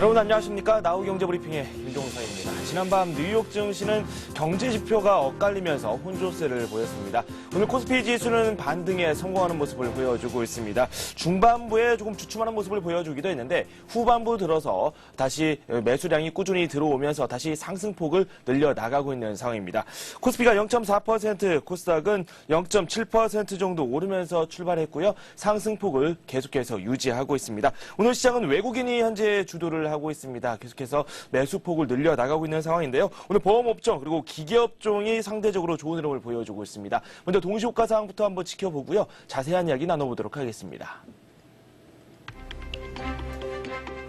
여러분 안녕하십니까? 나우경제브리핑의 김종서입니다. 지난밤 뉴욕 증시는 경제 지표가 엇갈리면서 혼조세를 보였습니다. 오늘 코스피 지수는 반등에 성공하는 모습을 보여주고 있습니다. 중반부에 조금 주춤하는 모습을 보여주기도 했는데 후반부 들어서 다시 매수량이 꾸준히 들어오면서 다시 상승폭을 늘려나가고 있는 상황입니다. 코스피가 0.4%, 코스닥은 0.7% 정도 오르면서 출발했고요. 상승폭을 계속해서 유지하고 있습니다. 오늘 시장은 외국인이 현재 주도를 하고 있습니다. 계속해서 매수폭을 늘려나가고 있는 상황인데요. 오늘 보험업종 그리고 기계업종이 상대적으로 좋은 흐름을 보여주고 있습니다. 먼저 동시호가 상황부터 한번 지켜보고요. 자세한 이야기 나눠보도록 하겠습니다.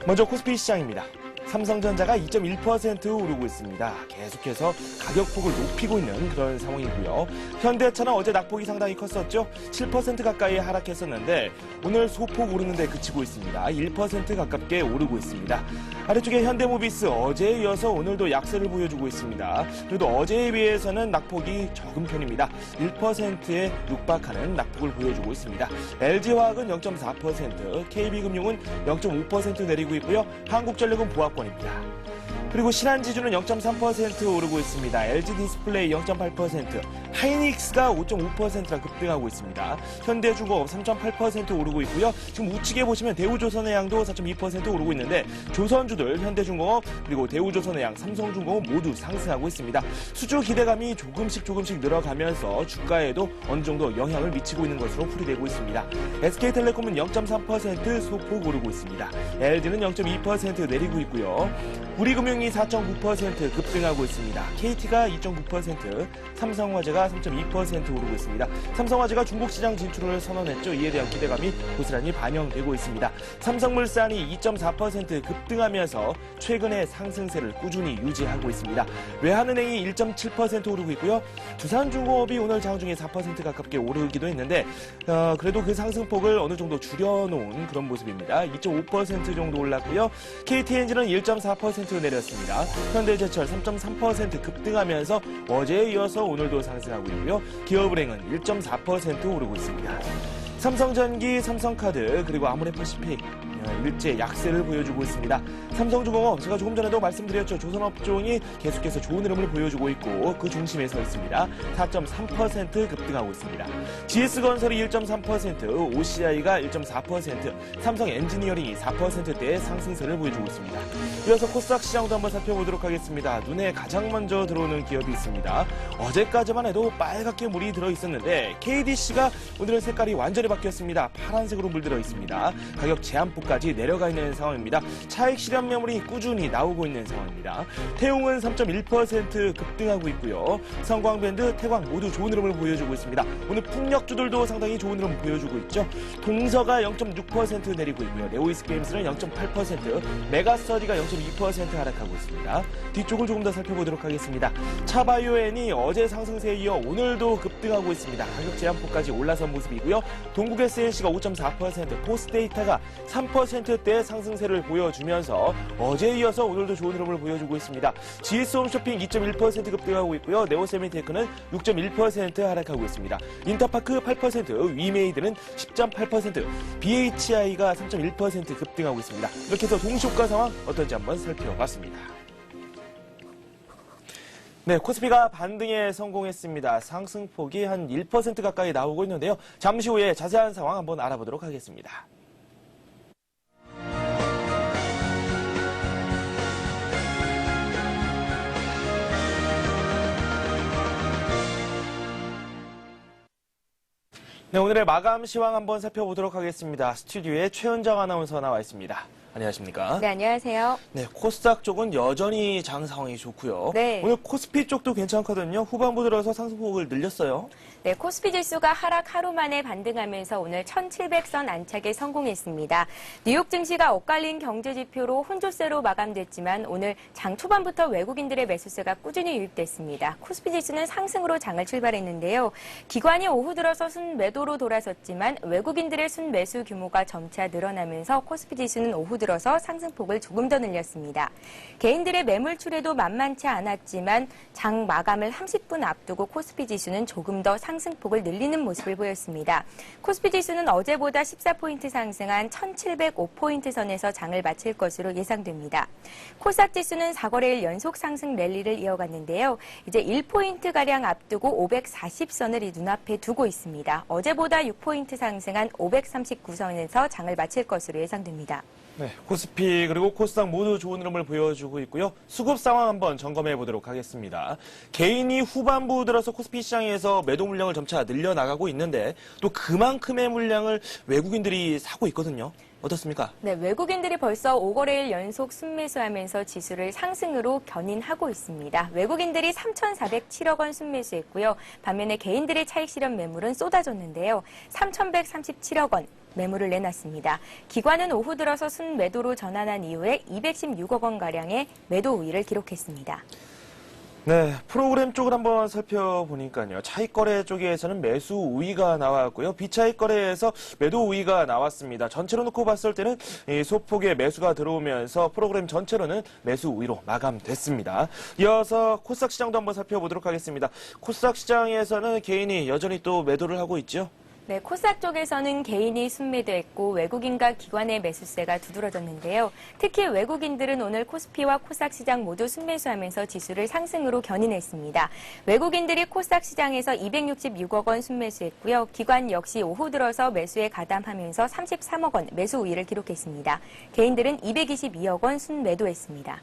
먼저 코스피 시장입니다. 삼성전자가 2.1% 오르고 있습니다. 계속해서 가격폭을 높이고 있는 그런 상황이고요. 현대차는 어제 낙폭이 상당히 컸었죠. 7% 가까이 하락했었는데 오늘 소폭 오르는데 그치고 있습니다. 1% 가깝게 오르고 있습니다. 아래쪽에 현대모비스 어제에 이어서 오늘도 약세를 보여주고 있습니다. 그래도 어제에 비해서는 낙폭이 적은 편입니다. 1%에 육박하는 낙폭을 보여주고 있습니다. LG화학은 0.4%, KB금융은 0.5% 내리고 있고요. 한국전력은 보합권 입니다. 그리고 신한지주는 0.3% 오르고 있습니다. LG디스플레이 0.8%, 하이닉스가 5.5%나 급등하고 있습니다. 현대중공업 3.8% 오르고 있고요. 지금 우측에 보시면 대우조선해양도 4.2% 오르고 있는데 조선주들, 현대중공업, 그리고 대우조선해양, 삼성중공업 모두 상승하고 있습니다. 수주 기대감이 조금씩 늘어가면서 주가에도 어느 정도 영향을 미치고 있는 것으로 풀이되고 있습니다. SK텔레콤은 0.3% 소폭 오르고 있습니다. LG는 0.2% 내리고 있고요. 우리금융이 4.9% 급등하고 있습니다. KT가 2.9%, 삼성화재가 3.2% 오르고 있습니다. 삼성화재가 중국 시장 진출을 선언했죠. 이에 대한 기대감이 고스란히 반영되고 있습니다. 삼성물산이 2.4% 급등하면서 최근의 상승세를 꾸준히 유지하고 있습니다. 외환은행이 1.7% 오르고 있고요. 두산중공업이 오늘 장중에 4% 가깝게 오르기도 했는데 그래도 그 상승폭을 어느 정도 줄여놓은 그런 모습입니다. 2.5% 정도 올랐고요. KTNG는 1.4% 내렸습니다. 현대제철 3.3% 급등하면서 어제에 이어서 오늘도 상승하고 있고요. 기업은행은 1.4% 오르고 있습니다. 삼성전기, 삼성카드, 그리고 아모레퍼시픽 일제 약세를 보여주고 있습니다. 삼성중공업, 제가 조금 전에도 말씀드렸죠. 조선업종이 계속해서 좋은 흐름을 보여주고 있고 그 중심에 서 있습니다. 4.3% 급등하고 있습니다. GS건설이 1.3%, OCI가 1.4%, 삼성엔지니어링이 4%대의 상승세를 보여주고 있습니다. 이어서 코스닥 시장도 한번 살펴보도록 하겠습니다. 눈에 가장 먼저 들어오는 기업이 있습니다. 어제까지만 해도 빨갛게 물이 들어있었는데 KDC가 오늘은 색깔이 완전히 바뀌었습니다. 파란색으로 물들어 있습니다. 가격 제한폭까지 내려가 있는 상황입니다. 차익 실현 매물이 꾸준히 나오고 있는 상황입니다. 태웅은 3.1% 급등하고 있고요. 성광밴드, 태광 모두 좋은 흐름을 보여주고 있습니다. 오늘 풍력주들도 상당히 좋은 흐름 보여주고 있죠. 동서가 0.6% 내리고 있고요. 네오이스게임스는 0.8%, 메가스터디가 0.2% 하락하고 있습니다. 뒤쪽을 조금 더 살펴보도록 하겠습니다. 차바이오엔이 어제 상승세에 이어 오늘도 급등하고 있습니다. 가격 제한폭까지 올라선 모습이고요. 동국SNC가 5.4%, 포스데이터가 3%대 상승세를 보여주면서 어제에 이어서 오늘도 좋은 흐름을 보여주고 있습니다. GS홈쇼핑 2.1% 급등하고 있고요. 네오세미테크는 6.1% 하락하고 있습니다. 인터파크 8%, 위메이드는 10.8%, BHI가 3.1% 급등하고 있습니다. 이렇게 해서 동시호가 상황 어떤지 한번 살펴봤습니다. 네, 코스피가 반등에 성공했습니다. 상승폭이 한 1% 가까이 나오고 있는데요. 잠시 후에 자세한 상황 한번 알아보도록 하겠습니다. 네, 오늘의 마감 시황 한번 살펴보도록 하겠습니다. 스튜디오에 최은정 아나운서 나와 있습니다. 안녕하십니까? 네, 안녕하세요. 네, 코스닥 쪽은 여전히 장 상황이 좋고요. 네. 오늘 코스피 쪽도 괜찮거든요. 후반부 들어서 상승폭을 늘렸어요. 네, 코스피 지수가 하락 하루 만에 반등하면서 오늘 1700선 안착에 성공했습니다. 뉴욕 증시가 엇갈린 경제 지표로 혼조세로 마감됐지만 오늘 장 초반부터 외국인들의 매수세가 꾸준히 유입됐습니다. 코스피 지수는 상승으로 장을 출발했는데요. 기관이 오후 들어서 순매도로 돌아섰지만 외국인들의 순매수 규모가 점차 늘어나면서 코스피 지수는 오후 들어서 상승폭을 조금 더 늘렸습니다. 개인들의 매물출에도 만만치 않았지만 장 마감을 30분 앞두고 코스피 지수는 조금 더 상승폭을 늘리는 모습을 보였습니다. 코스피 지수는 어제보다 14포인트 상승한 1705포인트 선에서 장을 마칠 것으로 예상됩니다. 코스닥 지수는 4거래일 연속 상승 랠리를 이어갔는데요. 이제 1포인트가량 앞두고 540선을 눈앞에 두고 있습니다. 어제보다 6포인트 상승한 539선에서 장을 마칠 것으로 예상됩니다. 네, 코스피 그리고 코스닥 모두 좋은 흐름을 보여주고 있고요. 수급 상황 한번 점검해 보도록 하겠습니다. 개인이 후반부 들어서 코스피 시장에서 매도 물량을 점차 늘려나가고 있는데 또 그만큼의 물량을 외국인들이 사고 있거든요. 어떻습니까? 네, 외국인들이 벌써 5거래일 연속 순매수하면서 지수를 상승으로 견인하고 있습니다. 외국인들이 3,407억 원 순매수했고요. 반면에 개인들의 차익 실현 매물은 쏟아졌는데요. 3,137억 원. 매물을 내놨습니다. 기관은 오후 들어서 순매도로 전환한 이후에 216억 원가량의 매도 우위를 기록했습니다. 네, 프로그램 쪽을 한번 살펴보니까요. 차익 거래 쪽에서는 매수 우위가 나왔고요. 비차익 거래에서 매도 우위가 나왔습니다. 전체로 놓고 봤을 때는 이 소폭의 매수가 들어오면서 프로그램 전체로는 매수 우위로 마감됐습니다. 이어서 코스닥 시장도 한번 살펴보도록 하겠습니다. 코스닥 시장에서는 개인이 여전히 또 매도를 하고 있죠. 네, 코스닥 쪽에서는 개인이 순매도했고 외국인과 기관의 매수세가 두드러졌는데요. 특히 외국인들은 오늘 코스피와 코스닥 시장 모두 순매수하면서 지수를 상승으로 견인했습니다. 외국인들이 코스닥 시장에서 266억 원 순매수했고요. 기관 역시 오후 들어서 매수에 가담하면서 33억 원 매수 우위를 기록했습니다. 개인들은 222억 원 순매도했습니다.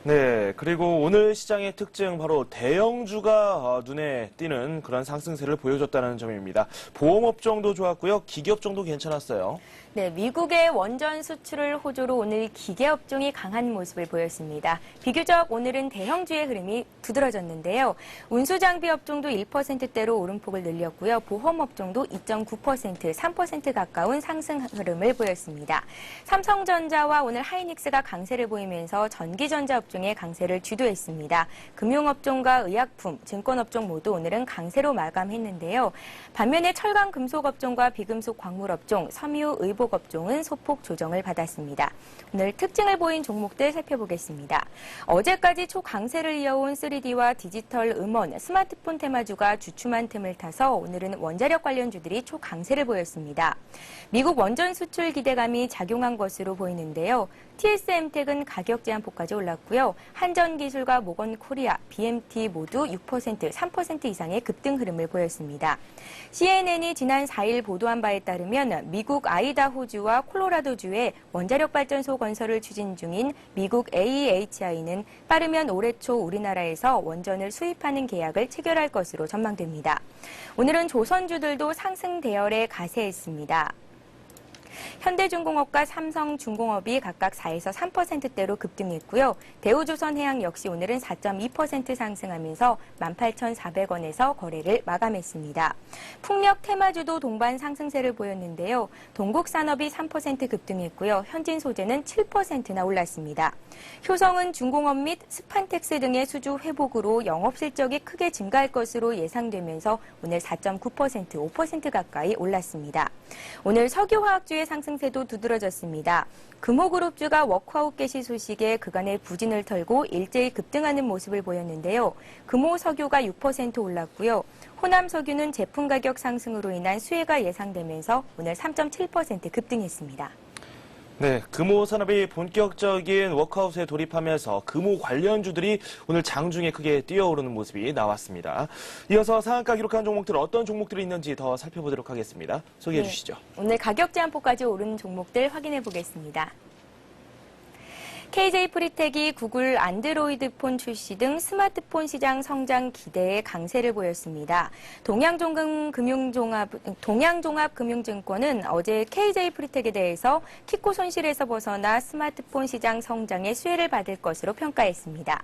네, 그리고 오늘 시장의 특징 바로 대형주가 눈에 띄는 그런 상승세를 보여줬다는 점입니다. 보험업종도 좋았고요. 기계업종도 괜찮았어요. 네, 미국의 원전 수출을 호조로 오늘 기계업종이 강한 모습을 보였습니다. 비교적 오늘은 대형주의 흐름이 두드러졌는데요. 운수장비업종도 1%대로 오름폭을 늘렸고요. 보험업종도 2.9%, 3% 가까운 상승 흐름을 보였습니다. 삼성전자와 오늘 하이닉스가 강세를 보이면서 전기전자 업종의 강세를 주도했습니다. 금융업종과 의약품, 증권업종 모두 오늘은 강세로 마감했는데요. 반면에 철강 금속업종과 비금속 광물업종, 섬유 의복업종은 소폭 조정을 받았습니다. 오늘 특징을 보인 종목들 살펴보겠습니다. 어제까지 초강세를 이어온 3D와 디지털 음원, 스마트폰 테마주가 주춤한 틈을 타서 오늘은 원자력 관련주들이 초강세를 보였습니다. 미국 원전 수출 기대감이 작용한 것으로 보이는데요. TSM텍은 가격 제한폭까지 올랐고요. 한전기술과 모건코리아, BMT 모두 6%, 3% 이상의 급등 흐름을 보였습니다. CNN이 지난 4일 보도한 바에 따르면 미국 아이다호주와 콜로라도주에 원자력 발전소 건설을 추진 중인 미국 AEHI는 빠르면 올해 초 우리나라에서 원전을 수입하는 계약을 체결할 것으로 전망됩니다. 오늘은 조선주들도 상승 대열에 가세했습니다. 현대중공업과 삼성중공업이 각각 4에서 3%대로 급등했고요. 대우조선해양 역시 오늘은 4.2% 상승하면서 18,400원에서 거래를 마감했습니다. 풍력 테마주도 동반 상승세를 보였는데요. 동국산업이 3% 급등했고요. 현진소재는 7%나 올랐습니다. 효성은 중공업 및 스판텍스 등의 수주 회복으로 영업실적이 크게 증가할 것으로 예상되면서 오늘 4.9%, 5% 가까이 올랐습니다. 오늘 석유화학주의 상승세도 두드러졌습니다. 금호그룹주가 워크아웃 개시 소식에 그간의 부진을 털고 일제히 급등하는 모습을 보였는데요. 금호석유가 6% 올랐고요. 호남석유는 제품 가격 상승으로 인한 수혜가 예상되면서 오늘 3.7% 급등했습니다. 네, 금호 산업이 본격적인 워크아웃에 돌입하면서 금호 관련주들이 오늘 장중에 크게 뛰어오르는 모습이 나왔습니다. 이어서 상한가 기록한 종목들 어떤 종목들이 있는지 더 살펴보도록 하겠습니다. 소개해 주시죠. 오늘 가격 제한폭까지 오른 종목들 확인해 보겠습니다. KJ 프리텍이 구글 안드로이드 폰 출시 등 스마트폰 시장 성장 기대에 강세를 보였습니다. 동양종합금융증권은 어제 KJ 프리텍에 대해서 키코 손실에서 벗어나 스마트폰 시장 성장에 수혜를 받을 것으로 평가했습니다.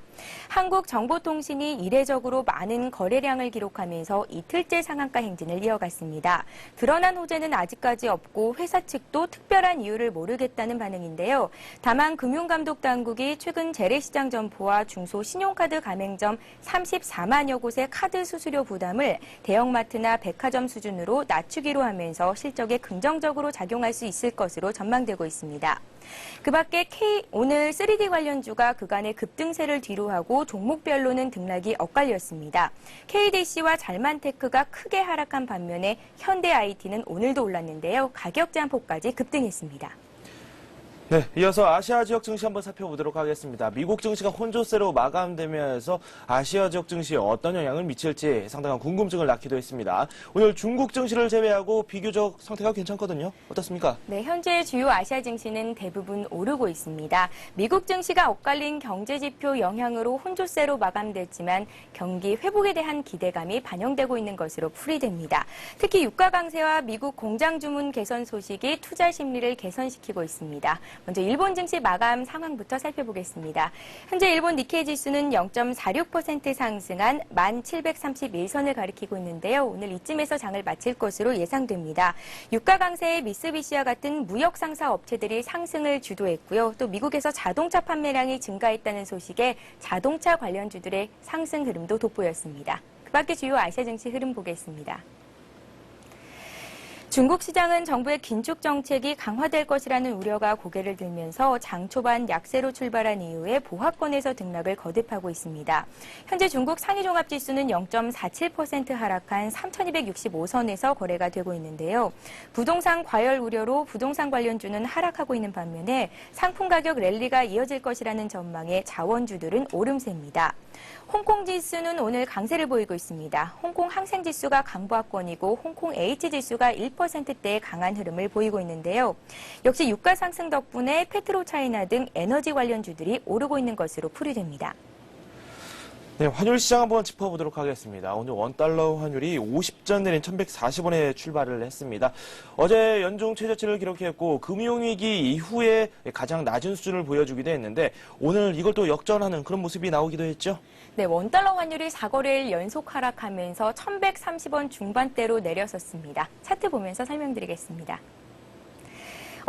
한국정보통신이 이례적으로 많은 거래량을 기록하면서 이틀째 상한가 행진을 이어갔습니다. 드러난 호재는 아직까지 없고 회사 측도 특별한 이유를 모르겠다는 반응인데요. 다만 금융감독 당국이 최근 재래시장 점포와 중소 신용카드 가맹점 34만여 곳의 카드 수수료 부담을 대형마트나 백화점 수준으로 낮추기로 하면서 실적에 긍정적으로 작용할 수 있을 것으로 전망되고 있습니다. 그 밖에 오늘 3D 관련주가 그간의 급등세를 뒤로하고 종목별로는 등락이 엇갈렸습니다. KDC와 잘만테크가 크게 하락한 반면에 현대IT는 오늘도 올랐는데요. 가격 제한폭까지 급등했습니다. 네, 이어서 아시아 지역 증시 한번 살펴보도록 하겠습니다. 미국 증시가 혼조세로 마감되면서 아시아 지역 증시에 어떤 영향을 미칠지 상당한 궁금증을 낳기도 했습니다. 오늘 중국 증시를 제외하고 비교적 상태가 괜찮거든요. 어떻습니까? 네, 현재 주요 아시아 증시는 대부분 오르고 있습니다. 미국 증시가 엇갈린 경제지표 영향으로 혼조세로 마감됐지만 경기 회복에 대한 기대감이 반영되고 있는 것으로 풀이됩니다. 특히 유가 강세와 미국 공장 주문 개선 소식이 투자 심리를 개선시키고 있습니다. 먼저 일본 증시 마감 상황부터 살펴보겠습니다. 현재 일본 니케이 지수는 0.46% 상승한 1731선을 가리키고 있는데요. 오늘 이쯤에서 장을 마칠 것으로 예상됩니다. 유가 강세에 미쓰비시와 같은 무역 상사 업체들이 상승을 주도했고요. 또 미국에서 자동차 판매량이 증가했다는 소식에 자동차 관련주들의 상승 흐름도 돋보였습니다. 그 밖에 주요 아시아 증시 흐름 보겠습니다. 중국 시장은 정부의 긴축 정책이 강화될 것이라는 우려가 고개를 들면서 장 초반 약세로 출발한 이후에 보합권에서 등락을 거듭하고 있습니다. 현재 중국 상위종합지수는 0.47% 하락한 3,265선에서 거래가 되고 있는데요. 부동산 과열 우려로 부동산 관련주는 하락하고 있는 반면에 상품 가격 랠리가 이어질 것이라는 전망에 자원주들은 오름세입니다. 홍콩 지수는 오늘 강세를 보이고 있습니다. 홍콩 항생지수가 강보합권이고 홍콩 H지수가 1%대의 강한 흐름을 보이고 있는데요. 역시 유가 상승 덕분에 페트로차이나 등 에너지 관련주들이 오르고 있는 것으로 풀이됩니다. 네, 환율 시장 한번 짚어보도록 하겠습니다. 오늘 원달러 환율이 50전 내린 1,140원에 출발을 했습니다. 어제 연중 최저치를 기록했고 금융위기 이후에 가장 낮은 수준을 보여주기도 했는데 오늘 이걸 또 역전하는 그런 모습이 나오기도 했죠. 네, 원달러 환율이 4거래일 연속 하락하면서 1,130원 중반대로 내려섰습니다. 차트 보면서 설명드리겠습니다.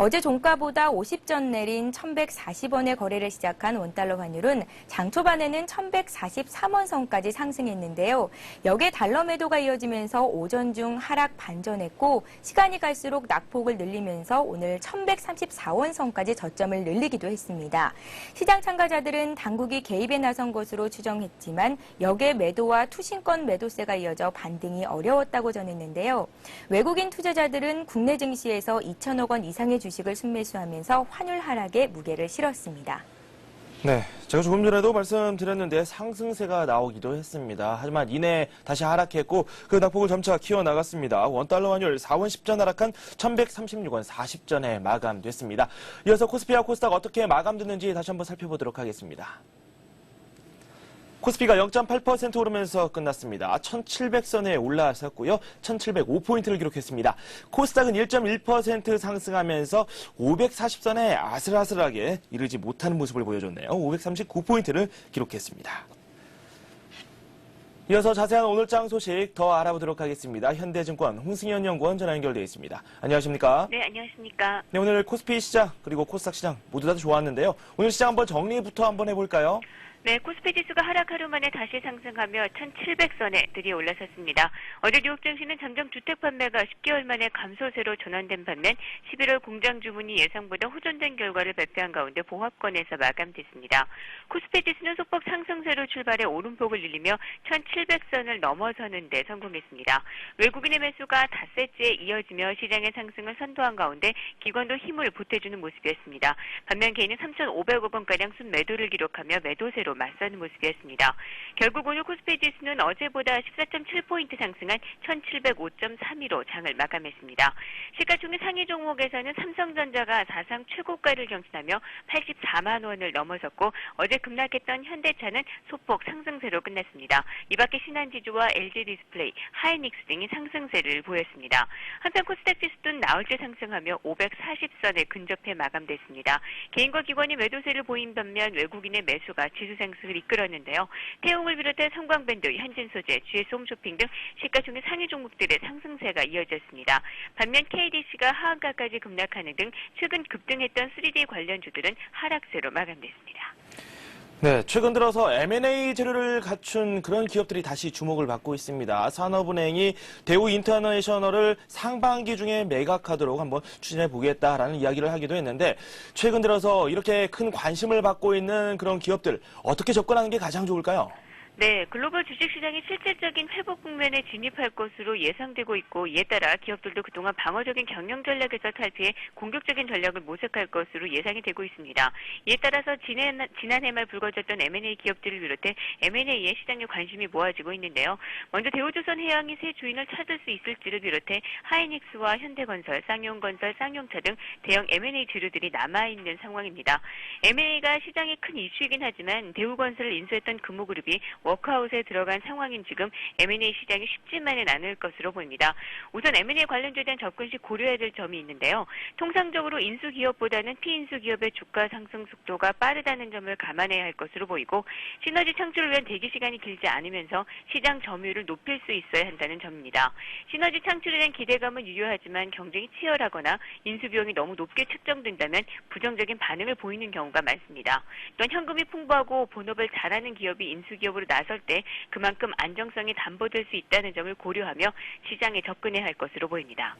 어제 종가보다 50전 내린 1,140원의 거래를 시작한 원달러 환율은 장 초반에는 1,143원 선까지 상승했는데요. 역의 달러 매도가 이어지면서 오전 중 하락 반전했고 시간이 갈수록 낙폭을 늘리면서 오늘 1,134원 선까지 저점을 늘리기도 했습니다. 시장 참가자들은 당국이 개입에 나선 것으로 추정했지만 역의 매도와 투신권 매도세가 이어져 반등이 어려웠다고 전했는데요. 외국인 투자자들은 국내 증시에서 2천억 원 이상의 주식을 순매수하면서 환율 하락에 무게를 실었습니다. 네, 제가 조금 전에도 말씀드렸는데 상승세가 나오기도 했습니다. 하지만 이내 다시 하락했고 그 낙폭을 점차 키워나갔습니다. 원달러 환율 4원 10전 하락한 1,136원 40전에 마감됐습니다. 이어서 코스피와 코스닥 어떻게 마감됐는지 다시 한번 살펴보도록 하겠습니다. 코스피가 0.8% 오르면서 끝났습니다. 1,700선에 올라섰고요. 1,705포인트를 기록했습니다. 코스닥은 1.1% 상승하면서 540선에 아슬아슬하게 이르지 못하는 모습을 보여줬네요. 539포인트를 기록했습니다. 이어서 자세한 오늘장 소식 더 알아보도록 하겠습니다. 현대증권 홍승현 연구원 전화 연결되어 있습니다. 안녕하십니까? 네, 안녕하십니까? 네, 오늘 코스피 시장 그리고 코스닥 시장 모두 다 좋았는데요. 오늘 시장 한번 정리부터 한번 해볼까요? 네, 코스피 지수가 하락 하루 만에 다시 상승하며 1,700선에 드디어 올라섰습니다. 어제 뉴욕 증시는 잠정 주택 판매가 10개월 만에 감소세로 전환된 반면 11월 공장 주문이 예상보다 호전된 결과를 발표한 가운데 보합권에서 마감됐습니다. 코스피 지수는 소폭 상승세로 출발해 오름폭을 늘리며 1,700선을 넘어서는 데 성공했습니다. 외국인의 매수가 닷새째 이어지며 시장의 상승을 선도한 가운데 기관도 힘을 보태주는 모습이었습니다. 반면 개인은 3,500억 원가량 순매도를 기록하며 매도세로 맞서는 모습이었습니다. 결국 오늘 코스피 지수는 어제보다 14.7포인트 상승한 1,705.32로 장을 마감했습니다. 시가총액 상위 종목에서는 삼성전자가 사상 최고가를 경신하며 84만 원을 넘어섰고 어제 급락했던 현대차는 소폭 상승세로 끝났습니다. 이 밖에 신한지주와 LG디스플레이, 하이닉스 등이 상승세를 보였습니다. 한편 코스닥 지수도 나흘째 상승하며 540선에 근접해 마감됐습니다. 개인과 기관이 매도세를 보인 반면 외국인의 매수가 지수 상승을 이끌었는데요. 태웅을 비롯해 성광밴드, 현진소재, GS 홈쇼핑 등 시가총액 상위 종목들의 상승세가 이어졌습니다. 반면 KDC가 하한가까지 급락하는 등 최근 급등했던 3D 관련주들은 하락세로 마감됐습니다. 네, 최근 들어서 M&A 재료를 갖춘 그런 기업들이 다시 주목을 받고 있습니다. 산업은행이 대우인터내셔널을 상반기 중에 매각하도록 한번 추진해 보겠다라는 이야기를 하기도 했는데 최근 들어서 이렇게 큰 관심을 받고 있는 그런 기업들 어떻게 접근하는 게 가장 좋을까요? 네, 글로벌 주식시장이 실질적인 회복 국면에 진입할 것으로 예상되고 있고 이에 따라 기업들도 그동안 방어적인 경영 전략에서 탈피해 공격적인 전략을 모색할 것으로 예상이 되고 있습니다. 이에 따라서 지난해 말 불거졌던 M&A 기업들을 비롯해 M&A에 시장에 관심이 모아지고 있는데요. 먼저 대우조선해양이 새 주인을 찾을 수 있을지를 비롯해 하이닉스와 현대건설, 쌍용건설, 쌍용차 등 대형 M&A 주류들이 남아있는 상황입니다. M&A가 시장의 큰 이슈이긴 하지만 대우건설을 인수했던 금호그룹이 워크아웃에 들어간 상황인 지금 M&A 시장이 쉽지만은 않을 것으로 보입니다. 우선 M&A 관련주에 대한 접근 시 고려해야 될 점이 있는데요. 통상적으로 인수기업보다는 피인수기업의 주가 상승 속도가 빠르다는 점을 감안해야 할 것으로 보이고 시너지 창출을 위한 대기 시간이 길지 않으면서 시장 점유율을 높일 수 있어야 한다는 점입니다. 시너지 창출에 대한 기대감은 유효하지만 경쟁이 치열하거나 인수비용이 너무 높게 책정된다면 부정적인 반응을 보이는 경우가 많습니다. 또한 현금이 풍부하고 본업을 잘하는 기업이 인수기업으로 나설 때 그만큼 안정성이 담보될 수 있다는 점을 고려하며 시장에 접근해야 할 것으로 보입니다.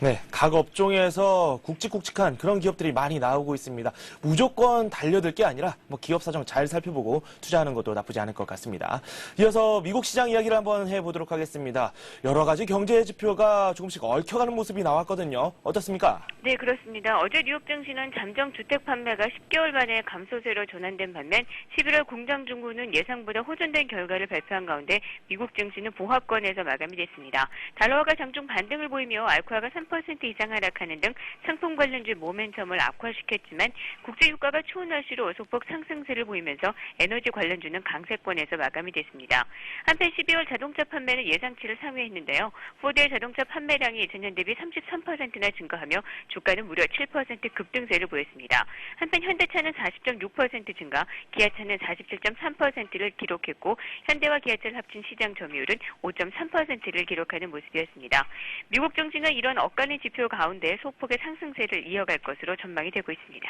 네, 각 업종에서 굵직굵직한 그런 기업들이 많이 나오고 있습니다. 무조건 달려들 게 아니라 기업 사정 잘 살펴보고 투자하는 것도 나쁘지 않을 것 같습니다. 이어서 미국 시장 이야기를 한번 해보도록 하겠습니다. 여러 가지 경제 지표가 조금씩 얽혀가는 모습이 나왔거든요. 어떻습니까? 네, 그렇습니다. 어제 뉴욕 증시는 잠정 주택 판매가 10개월 만에 감소세로 전환된 반면 11월 공장 중고는 예상보다 호전된 결과를 발표한 가운데 미국 증시는 보합권에서 마감이 됐습니다. 달러화가 장중 반등을 보이며 알코아가 3% 이상 하락하는 등 상품 관련주 모멘텀을 악화시켰지만 국제유가가 추운 날씨로 소폭 상승세를 보이면서 에너지 관련주는 강세권에서 마감이 됐습니다. 한편 12월 자동차 판매는 예상치를 상회했는데요. 포드의 자동차 판매량이 전년 대비 33%나 증가하며 주가는 무려 7% 급등세를 보였습니다. 한편 현대차는 40.6% 증가, 기아차는 47.3%를 기록했고 현대와 기아차를 합친 시장 점유율은 5.3%를 기록하는 모습이었습니다. 미국 증시는 이런 엇갈린 지표 가운데 소폭의 상승세를 이어갈 것으로 전망이 되고 있습니다.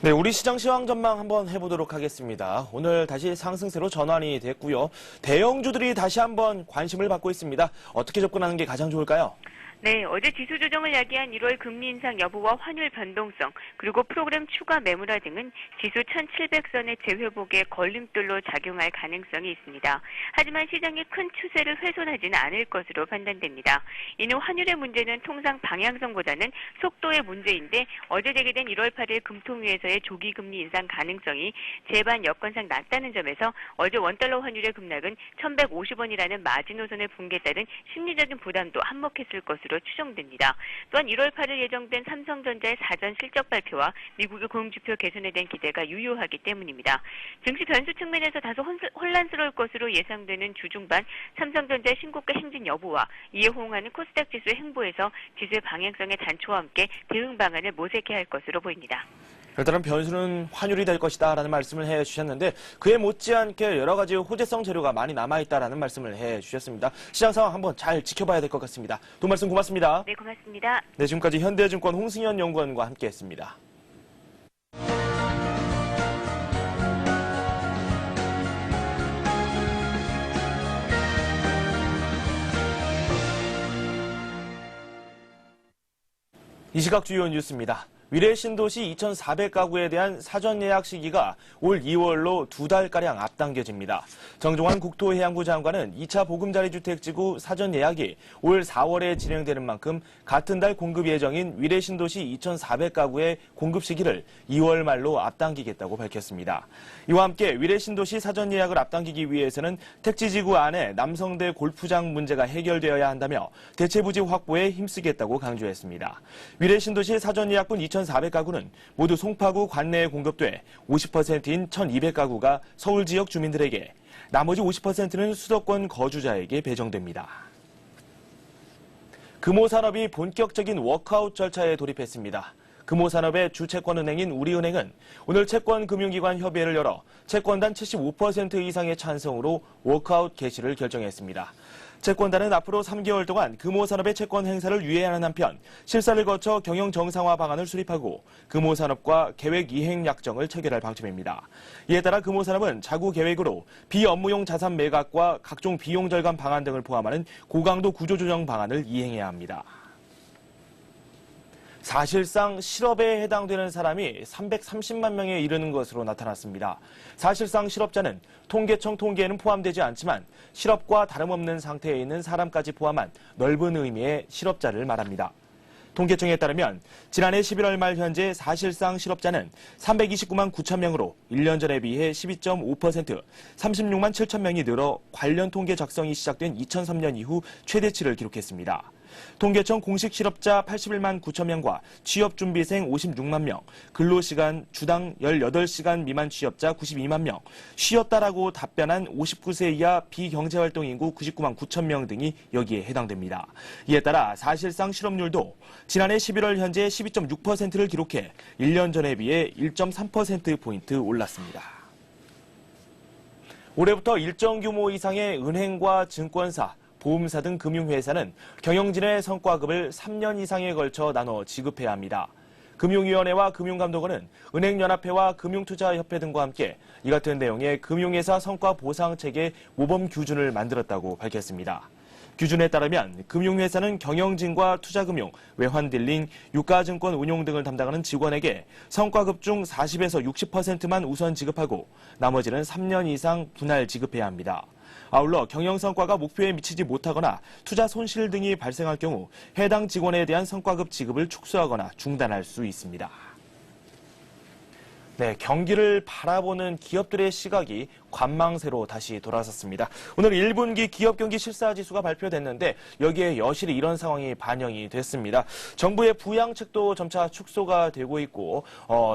네, 우리 시장 시황 전망 한번 해보도록 하겠습니다. 오늘 다시 상승세로 전환이 됐고요. 대형주들이 다시 한번 관심을 받고 있습니다. 어떻게 접근하는 게 가장 좋을까요? 네, 어제 지수 조정을 야기한 1월 금리 인상 여부와 환율 변동성, 그리고 프로그램 추가 매물화 등은 지수 1700선의 재회복에 걸림돌로 작용할 가능성이 있습니다. 하지만 시장의 큰 추세를 훼손하지는 않을 것으로 판단됩니다. 이는 환율의 문제는 통상 방향성보다는 속도의 문제인데 어제 제기된 1월 8일 금통위에서의 조기 금리 인상 가능성이 제반 여건상 낮다는 점에서 어제 원달러 환율의 급락은 1150원이라는 마지노선의 붕괴에 따른 심리적인 부담도 한몫했을 것으로 추정됩니다. 또한 1월 8일 예정된 삼성전자의 사전 실적 발표와 미국의 고용지표 개선에 대한 기대가 유효하기 때문입니다. 증시 변수 측면에서 다소 혼란스러울 것으로 예상되는 주중반 삼성전자의 신고가 행진 여부와 이에 호응하는 코스닥 지수의 행보에서 지수의 방향성의 단초와 함께 대응 방안을 모색해야 할 것으로 보입니다. 일단은 변수는 환율이 될 것이다라는 말씀을 해주셨는데 그에 못지않게 여러 가지 호재성 재료가 많이 남아있다라는 말씀을 해주셨습니다. 시장 상황 한번 잘 지켜봐야 될 것 같습니다. 또 말씀 고맙습니다. 네, 고맙습니다. 네, 지금까지 현대증권 홍승현 연구원과 함께했습니다. 이 시각 주요 뉴스입니다. 위례 신도시 2,400가구에 대한 사전 예약 시기가 올 2월로 2달가량 앞당겨집니다. 정종환 국토해양부 장관은 2차 보금자리주택지구 사전 예약이 올 4월에 진행되는 만큼 같은 달 공급 예정인 위례 신도시 2,400가구의 공급 시기를 2월 말로 앞당기겠다고 밝혔습니다. 이와 함께 위례 신도시 사전 예약을 앞당기기 위해서는 택지지구 안에 남성대 골프장 문제가 해결되어야 한다며 대체부지 확보에 힘쓰겠다고 강조했습니다. 위례 신도시 사전 예약분 2,400가구는 모두 송파구 관내에 공급돼 50%인 1,200가구가 서울 지역 주민들에게, 나머지 50%는 수도권 거주자에게 배정됩니다. 금호산업이 본격적인 워크아웃 절차에 돌입했습니다. 금호산업의 주채권은행인 우리은행은 오늘 채권금융기관 협의회를 열어 채권단 75% 이상의 찬성으로 워크아웃 개시를 결정했습니다. 채권단은 앞으로 3개월 동안 금호산업의 채권 행사를 유예하는 한편 실사를 거쳐 경영 정상화 방안을 수립하고 금호산업과 계획 이행 약정을 체결할 방침입니다. 이에 따라 금호산업은 자구 계획으로 비업무용 자산 매각과 각종 비용 절감 방안 등을 포함하는 고강도 구조조정 방안을 이행해야 합니다. 사실상 실업에 해당되는 사람이 330만 명에 이르는 것으로 나타났습니다. 사실상 실업자는 통계청 통계에는 포함되지 않지만 실업과 다름없는 상태에 있는 사람까지 포함한 넓은 의미의 실업자를 말합니다. 통계청에 따르면 지난해 11월 말 현재 사실상 실업자는 329만 9천 명으로 1년 전에 비해 12.5%, 36만 7천 명이 늘어 관련 통계 작성이 시작된 2003년 이후 최대치를 기록했습니다. 통계청 공식 실업자 81만 9천 명과 취업준비생 56만 명, 근로시간 주당 18시간 미만 취업자 92만 명, 쉬었다라고 답변한 59세 이하 비경제활동 인구 99만 9천 명 등이 여기에 해당됩니다. 이에 따라 사실상 실업률도 지난해 11월 현재 12.6%를 기록해 1년 전에 비해 1.3%포인트 올랐습니다. 올해부터 일정 규모 이상의 은행과 증권사, 보험사 등 금융회사는 경영진의 성과급을 3년 이상에 걸쳐 나눠 지급해야 합니다. 금융위원회와 금융감독원은 은행연합회와 금융투자협회 등과 함께 이 같은 내용의 금융회사 성과 보상체계 모범 규준을 만들었다고 밝혔습니다. 규준에 따르면 금융회사는 경영진과 투자금융, 외환딜링, 유가증권 운용 등을 담당하는 직원에게 성과급 중 40에서 60%만 우선 지급하고 나머지는 3년 이상 분할 지급해야 합니다. 아울러 경영성과가 목표에 미치지 못하거나 투자 손실 등이 발생할 경우 해당 직원에 대한 성과급 지급을 축소하거나 중단할 수 있습니다. 네, 경기를 바라보는 기업들의 시각이 관망세로 다시 돌아섰습니다. 오늘 1분기 기업 경기 실사지수가 발표됐는데 여기에 여실히 이런 상황이 반영이 됐습니다. 정부의 부양책도 점차 축소가 되고 있고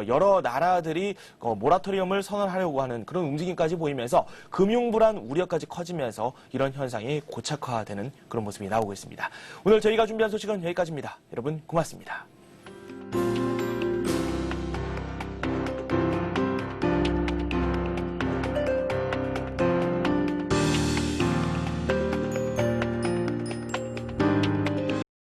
여러 나라들이 모라토리엄을 선언하려고 하는 그런 움직임까지 보이면서 금융불안 우려까지 커지면서 이런 현상이 고착화되는 그런 모습이 나오고 있습니다. 오늘 저희가 준비한 소식은 여기까지입니다. 여러분 고맙습니다.